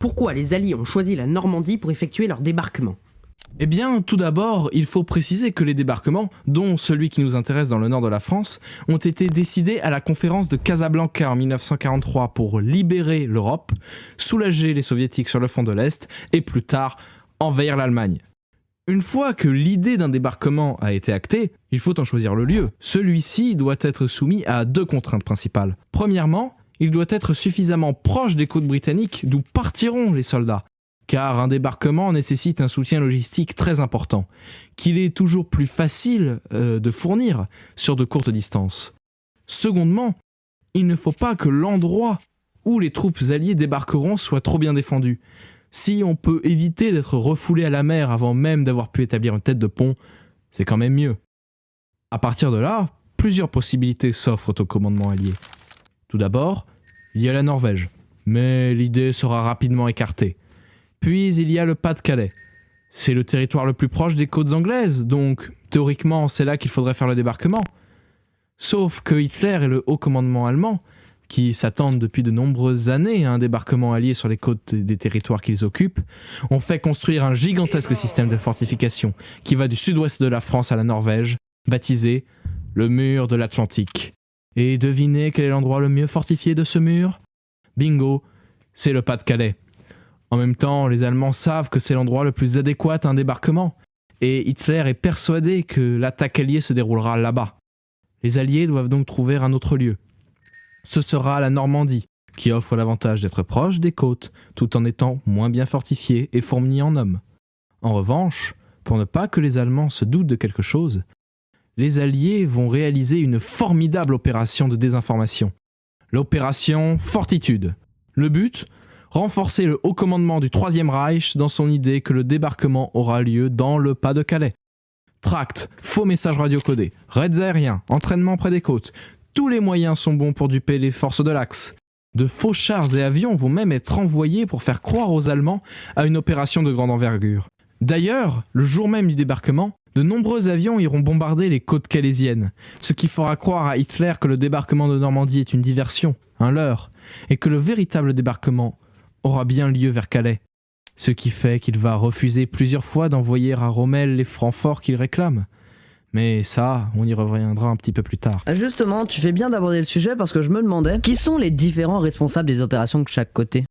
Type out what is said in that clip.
Pourquoi les Alliés ont choisi la Normandie pour effectuer leur débarquement? Eh bien, tout d'abord, il faut préciser que les débarquements, dont celui qui nous intéresse dans le nord de la France, ont été décidés à la conférence de Casablanca en 1943 pour libérer l'Europe, soulager les soviétiques sur le front de l'Est et plus tard envahir l'Allemagne. Une fois que l'idée d'un débarquement a été actée, il faut en choisir le lieu. Celui-ci doit être soumis à deux contraintes principales. Premièrement, il doit être suffisamment proche des côtes britanniques d'où partiront les soldats, car un débarquement nécessite un soutien logistique très important, qu'il est toujours plus facile de fournir sur de courtes distances. Secondement, il ne faut pas que l'endroit où les troupes alliées débarqueront soit trop bien défendu. Si on peut éviter d'être refoulé à la mer avant même d'avoir pu établir une tête de pont, c'est quand même mieux. À partir de là, plusieurs possibilités s'offrent au commandement allié. Tout d'abord, il y a la Norvège, mais l'idée sera rapidement écartée. Puis il y a le Pas-de-Calais. C'est le territoire le plus proche des côtes anglaises, donc théoriquement c'est là qu'il faudrait faire le débarquement. Sauf que Hitler et le haut commandement allemand, qui s'attendent depuis de nombreuses années à un débarquement allié sur les côtes des territoires qu'ils occupent, ont fait construire un gigantesque système de fortification qui va du sud-ouest de la France à la Norvège, baptisé le mur de l'Atlantique. Et devinez quel est l'endroit le mieux fortifié de ce mur? Bingo, c'est le Pas-de-Calais. En même temps, les Allemands savent que c'est l'endroit le plus adéquat à un débarquement, et Hitler est persuadé que l'attaque alliée se déroulera là-bas. Les Alliés doivent donc trouver un autre lieu. Ce sera la Normandie, qui offre l'avantage d'être proche des côtes, tout en étant moins bien fortifiée et fournie en hommes. En revanche, pour ne pas que les Allemands se doutent de quelque chose, les Alliés vont réaliser une formidable opération de désinformation. L'opération Fortitude. Le but ? Renforcer le haut commandement du Troisième Reich dans son idée que le débarquement aura lieu dans le Pas-de-Calais. Tracts, faux messages radiocodés, raids aériens, entraînement près des côtes, tous les moyens sont bons pour duper les forces de l'Axe. De faux chars et avions vont même être envoyés pour faire croire aux Allemands à une opération de grande envergure. D'ailleurs, le jour même du débarquement, de nombreux avions iront bombarder les côtes calaisiennes, ce qui fera croire à Hitler que le débarquement de Normandie est une diversion, un leurre, et que le véritable débarquement aura bien lieu vers Calais. Ce qui fait qu'il va refuser plusieurs fois d'envoyer à Rommel les renforts qu'il réclame. Mais ça, on y reviendra un petit peu plus tard. Justement, tu fais bien d'aborder le sujet parce que je me demandais qui sont les différents responsables des opérations de chaque côté.